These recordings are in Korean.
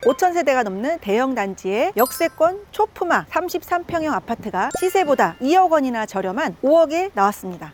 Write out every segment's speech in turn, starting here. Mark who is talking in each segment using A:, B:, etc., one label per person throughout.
A: 5,000세대가 넘는 대형 단지의 역세권 초품화 33평형 아파트가 시세보다 2억 원이나 저렴한 5억에 나왔습니다.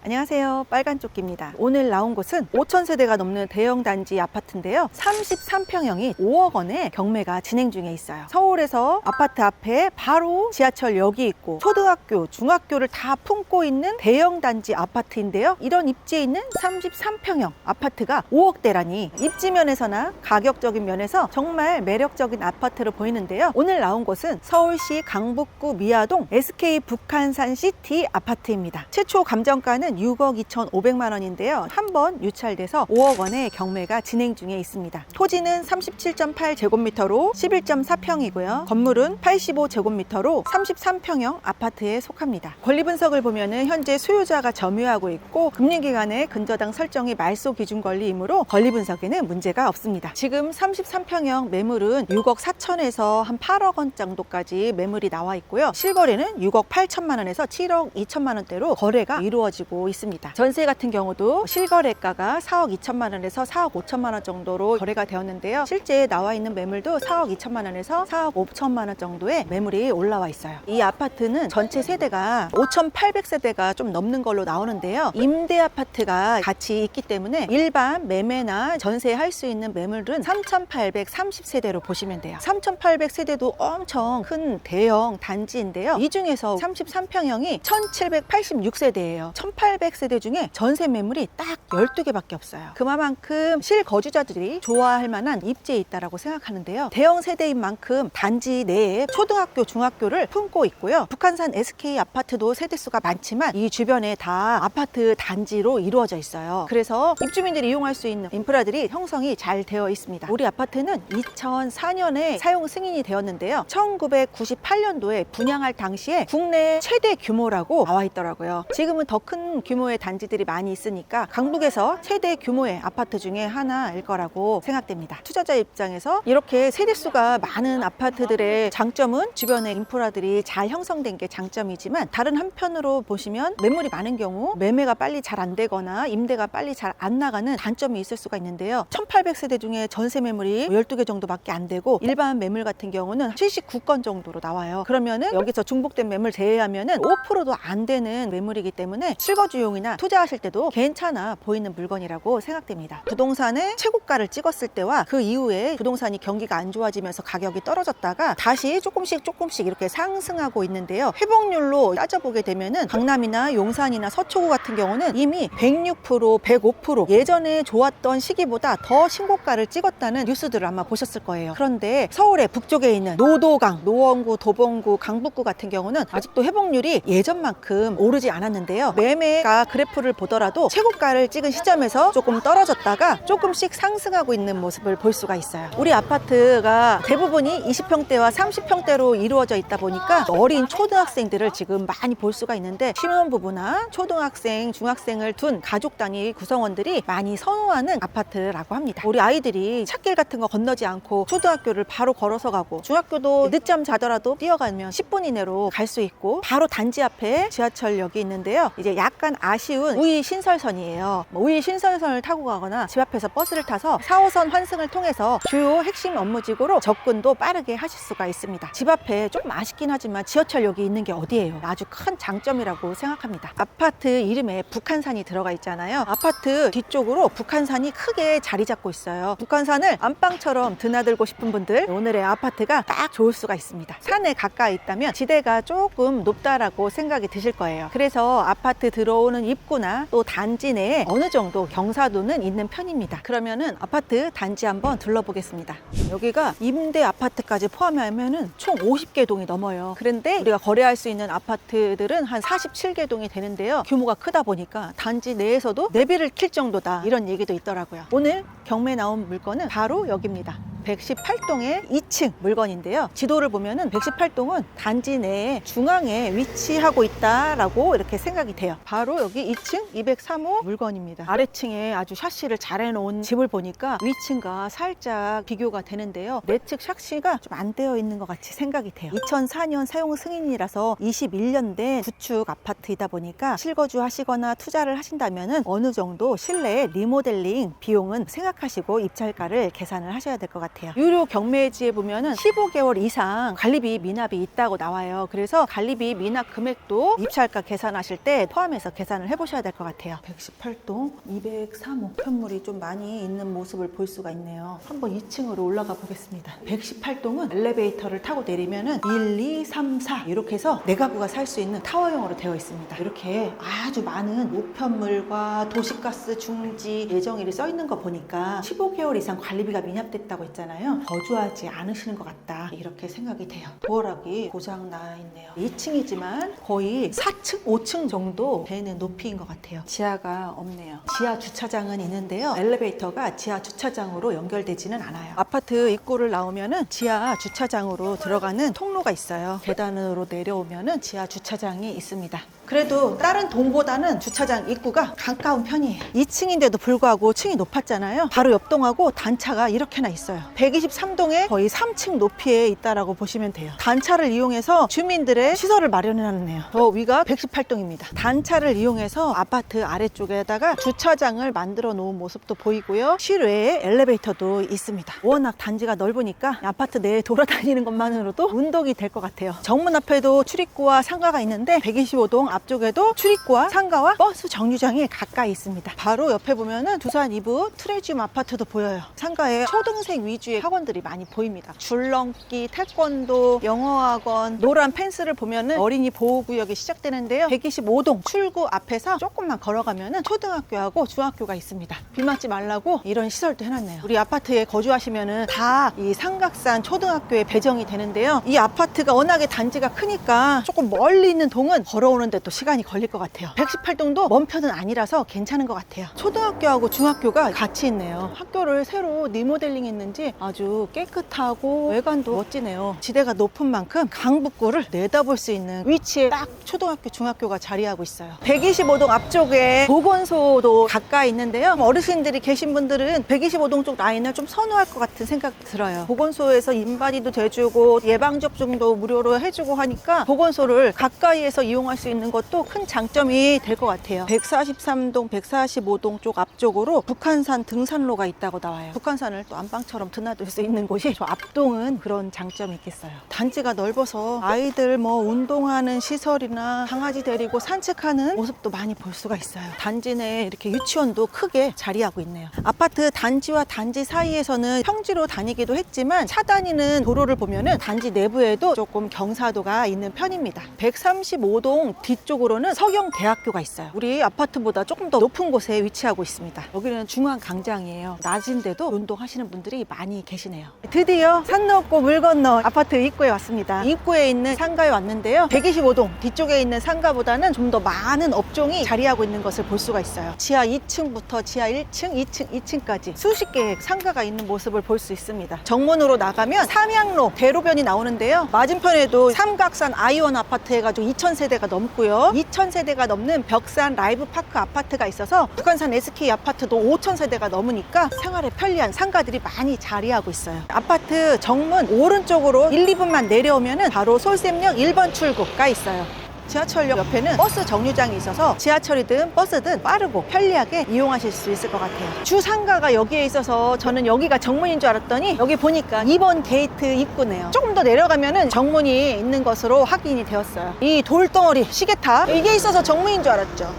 A: 안녕하세요, 빨간조끼입니다. 오늘 나온 곳은 5,000세대가 넘는 대형 단지 아파트인데요, 33평형이 5억 원에 경매가 진행 중에 있어요. 서울에서 아파트 앞에 바로 지하철역이 있고 초등학교, 중학교를 다 품고 있는 대형 단지 아파트인데요, 이런 입지에 있는 33평형 아파트가 5억대라니 입지면에서나 가격적인 면에서 정말 매력적인 아파트로 보이는데요, 오늘 나온 곳은 서울시 강북구 미아동 SK 북한산 시티 아파트입니다. 최초 감정가는 6억 2,500만 원인데요. 한번 유찰돼서 5억 원의 경매가 진행 중에 있습니다. 토지는 37.8제곱미터로 11.4평이고요. 건물은 85제곱미터로 33평형 아파트에 속합니다. 권리 분석을 보면은 현재 수요자가 점유하고 있고 금융기관의 근저당 설정이 말소 기준 권리이므로 권리 분석에는 문제가 없습니다. 지금 33평형 매물은 6억 4천에서 한 8억 원 정도까지 매물이 나와 있고요. 실거래는 6억 8천만 원에서 7억 2천만 원대로 거래가 이루어지고 있습니다. 전세 같은 경우도 실거래가가 4억 2천만 원에서 4억 5천만 원 정도로 거래가 되었는데요, 실제 나와 있는 매물도 4억 2천만 원에서 4억 5천만 원 정도의 매물이 올라와 있어요. 이 아파트는 전체 세대가 5,800세대가 좀 넘는 걸로 나오는데요, 임대 아파트가 같이 있기 때문에 일반 매매나 전세할 수 있는 매물은 3,830세대로 보시면 돼요. 3,800세대도 엄청 큰 대형 단지인데요, 이 중에서 33평형이 1,786세대예요. 1,800세대 중에 전세 매물이 딱 12개밖에 없어요. 그만큼 실거주자들이 좋아할 만한 입지에 있다고 생각하는데요, 대형 세대인 만큼 단지 내에 초등학교, 중학교를 품고 있고요. 북한산 SK 아파트도 세대수가 많지만 이 주변에 다 아파트 단지로 이루어져 있어요. 그래서 입주민들이 이용할 수 있는 인프라들이 형성이 잘 되어 있습니다. 우리 아파트는 2004년에 사용 승인이 되었는데요, 1998년도에 분양할 당시에 국내 최대 규모라고 나와 있더라고요. 지금은 더 큰 규모의 단지들이 많이 있으니까 강북에서 최대 규모의 아파트 중에 하나일 거라고 생각됩니다. 투자자 입장에서 이렇게 세대수가 많은 아파트들의 장점은 주변에 인프라들이 잘 형성된 게 장점이지만, 다른 한편으로 보시면 매물이 많은 경우 매매가 빨리 잘 안 되거나 임대가 빨리 잘 안 나가는 단점이 있을 수가 있는데요, 1,800세대 중에 전세 매물이 12개 정도밖에 안 되고 일반 매물 같은 경우는 79건 정도로 나와요. 그러면은 여기서 중복된 매물 제외하면은 5%도 안 되는 매물이기 때문에 실거주용이나 투자하실 때도 괜찮아 보이는 물건이라고 생각됩니다. 부동산의 최고가를 찍었을 때와 그 이후에 부동산이 경기가 안 좋아지면서 가격이 떨어졌다가 다시 조금씩 이렇게 상승하고 있는데요, 회복률로 따져보게 되면은 강남이나 용산이나 서초구 같은 경우는 이미 106%, 105% 예전에 좋았던 시기보다 더 신고가를 찍었다는 뉴스들을 아마 보셨을 거예요. 그런데 서울의 북쪽에 있는 노도강, 노원구, 도봉구, 강북구 같은 경우는 아직도 회복률이 예전만큼 오르지 않았는데요, 매매가 그래프를 보더라도 최고가를 찍은 시점에서 조금 떨어졌다가 조금씩 상승하고 있는 모습을 볼 수가 있어요. 우리 아파트가 대부분이 20평대와 30평대로 이루어져 있다 보니까 어린 초등학생들을 지금 많이 볼 수가 있는데, 신혼부부나 초등학생, 중학생을 둔 가족 단위 구성원들이 많이 선호하는 아파트라고 합니다. 우리 아이들이 찻길 같은 거 건너지 않고 초등학교를 바로 걸어서 가고, 중학교도 늦잠 자더라도 뛰어가면 10분 이내로 갈 수 있고, 바로 단지 앞에 지하철역이 있는데요, 이제 약간 아쉬운 우이 신설선이에요. 우이 신설선을 타고 가거나 집 앞에서 버스를 타서 4호선 환승을 통해서 주요 핵심 업무지구로 접근도 빠르게 하실 수가 있습니다. 집 앞에 조금 아쉽긴 하지만 지하철역이 있는 게 어디예요? 아주 큰 장점이라고 생각합니다. 아파트 이름에 북한산이 들어가 있잖아요. 아파트 뒤쪽으로 북한산이 크게 자리 잡고 있어요. 북한산을 안방처럼 드나들고 싶은 분들, 오늘의 아파트가 딱 좋을 수가 있습니다. 산에 가까이 있다면 지대가 조금 높다라고 생각이 드실 거예요. 그래서 아파트 들어오는 입구나 또 단지 내에 어느 정도 경사도는 있는 편입니다. 그러면은 아파트 단지 한번 둘러보겠습니다. 여기가 임대 아파트까지 포함하면은 총 50개 동이 넘어요. 그런데 우리가 거래할 수 있는 아파트들은 한 47개 동이 되는데요, 규모가 크다 보니까 단지 내에서도 내비를 킬 정도다, 이런 얘기도 있더라고요. 오늘 경매 나온 물건은 바로 여기입니다. 118동의 2층 물건인데요. 지도를 보면은 118동은 단지 내 중앙에 위치하고 있다라고 이렇게 생각이 돼요. 바로 여기 2층 203호 물건입니다. 아래층에 아주 샤시를 잘 해놓은 집을 보니까 위층과 살짝 비교가 되는데요. 내측 샤시가 좀 안 되어 있는 것 같이 생각이 돼요. 2004년 사용 승인이라서 21년 된 구축 아파트이다 보니까 실거주 하시거나 투자를 하신다면은 어느 정도 실내 리모델링 비용은 생각하시고 입찰가를 계산을 하셔야 될 것 같아요. 유료 경매지에 보면은 15개월 이상 관리비 미납이 있다고 나와요. 그래서 관리비 미납 금액도 입찰가 계산하실 때 포함해서 계산을 해보셔야 될 것 같아요. 118동 203호 편물이 좀 많이 있는 모습을 볼 수가 있네요. 한번 2층으로 올라가 보겠습니다. 118동은 엘리베이터를 타고 내리면은 1, 2, 3, 4 이렇게 해서 4가구가 살 수 있는 타워형으로 되어 있습니다. 이렇게 아주 많은 우편물과 도시가스 중지 예정일이 써 있는 거 보니까 15개월 이상 관리비가 미납됐다고 했잖아요. 거주하지 않으시는 것 같다 이렇게 생각이 돼요. 도어락이 고장 나 있네요. 2층이지만 거의 4층, 5층 정도 되는 높이인 것 같아요. 지하가 없네요. 지하 주차장은 있는데요. 엘리베이터가 지하 주차장으로 연결되지는 않아요. 아파트 입구를 나오면은 지하 주차장으로 들어가는 통로가 있어요. 계단으로 내려오면은 지하 주차장이 있습니다. 그래도 다른 동보다는 주차장 입구가 가까운 편이에요. 2층인데도 불구하고 층이 높았잖아요. 바로 옆 동하고 단차가 이렇게나 있어요. 123동에 거의 3층 높이에 있다라고 보시면 돼요. 단차를 이용해서 주민들의 시설을 마련해놨네요. 저 위가 118동입니다. 단차를 이용해서 아파트 아래쪽에다가 주차장을 만들어 놓은 모습도 보이고요. 실외에 엘리베이터도 있습니다. 워낙 단지가 넓으니까 아파트 내에 돌아다니는 것만으로도 운동이 될 것 같아요. 정문 앞에도 출입구와 상가가 있는데 125동 앞쪽에도 출입구와 상가와 버스 정류장이 가까이 있습니다. 바로 옆에 보면은 두산 이브 트레지움 아파트도 보여요. 상가에 초등생 위주의 학원들이 많이 보입니다. 줄넘기, 태권도, 영어학원, 노란 펜스를 보면은 어린이 보호구역이 시작되는데요. 125동 출구 앞에서 조금만 걸어가면은 초등학교하고 중학교가 있습니다. 비 맞지 말라고 이런 시설도 해놨네요. 우리 아파트에 거주하시면은 다 이 삼각산 초등학교에 배정이 되는데요. 이 아파트가 워낙에 단지가 크니까 조금 멀리 있는 동은 걸어오는데 또 시간이 걸릴 것 같아요. 118동도 먼 편은 아니라서 괜찮은 것 같아요. 초등학교하고 중학교가 같이 있네요. 학교를 새로 리모델링 했는지 아주 깨끗하고 외관도 멋지네요. 지대가 높은 만큼 강북구를 내다볼 수 있는 위치에 딱 초등학교, 중학교가 자리하고 있어요. 125동 앞쪽에 보건소도 가까이 있는데요. 어르신들이 계신 분들은 125동 쪽 라인을 좀 선호할 것 같은 생각이 들어요. 보건소에서 인바디도 돼주고 예방접종도 무료로 해주고 하니까 보건소를 가까이에서 이용할 수 있는 것도 큰 장점이 될 것 같아요. 143동, 145동 쪽 앞쪽으로 북한산 등산로가 있다고 나와요. 북한산을 또 안방처럼 드나들 수 있는 곳이 저 앞동은 그런 장점이 있겠어요. 단지가 넓어서 아이들 뭐 운동하는 시설이나 강아지 데리고 산책하는 모습도 많이 볼 수가 있어요. 단지 내에 이렇게 유치원도 크게 자리하고 있네요. 아파트 단지와 단지 사이에서는 평지로 다니기도 했지만 차 다니는 도로를 보면은 단지 내부에도 조금 경사도가 있는 편입니다. 135동 뒤쪽으로는 서경대학교가 있어요. 우리 아파트보다 조금 더 높은 곳에 위치하고 있습니다. 여기는 중앙광장이에요. 낮인데도 운동하시는 분들이 많이 계시네요. 드디어 산 넘고 물 건너 아파트 입구에 왔습니다. 입구에 있는 상가에 왔는데요. 125동 뒤쪽에 있는 상가보다는 좀 더 많은 업종이 자리하고 있는 것을 볼 수가 있어요. 지하 2층부터 지하 1층, 2층, 2층까지 수십 개의 상가가 있는 모습을 볼 수 있습니다. 정문으로 나가면 삼양로 대로변이 나오는데요. 맞은편에도 삼각산 아이원 아파트 해가지고 2000세대가 넘고요. 2000세대가 넘는 벽산 라이브파크 아파트가 있어서 북한산 SK 아파트도 5000세대가 넘으니까 생활에 편리한 상가들이 많이 자리하고 있어요. 아파트 정문 오른쪽으로 1, 2분만 내려오면 바로 솔샘역 1번 출구가 있어요. 지하철역 옆에는 버스 정류장이 있어서 지하철이든 버스든 빠르고 편리하게 이용하실 수 있을 것 같아요. 주 상가가 여기에 있어서 저는 여기가 정문인 줄 알았더니 여기 보니까 2번 게이트 입구네요. 조금 더 내려가면은 정문이 있는 것으로 확인이 되었어요. 이 돌덩어리 시계탑 이게 있어서 정문인 줄 알았죠.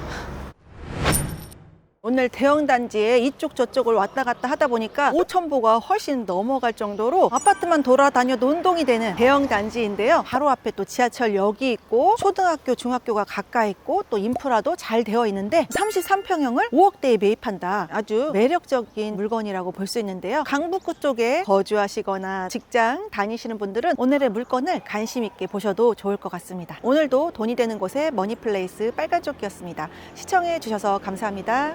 A: 오늘 대형 단지에 이쪽 저쪽을 왔다 갔다 하다 보니까 5,000보가 훨씬 넘어갈 정도로 아파트만 돌아다녀도 운동이 되는 대형 단지인데요. 바로 앞에 또 지하철역이 있고 초등학교, 중학교가 가까이 있고 또 인프라도 잘 되어 있는데 33평형을 5억대에 매입한다. 아주 매력적인 물건이라고 볼 수 있는데요. 강북구 쪽에 거주하시거나 직장 다니시는 분들은 오늘의 물건을 관심 있게 보셔도 좋을 것 같습니다. 오늘도 돈이 되는 곳의 머니플레이스 빨간조끼였습니다. 시청해 주셔서 감사합니다.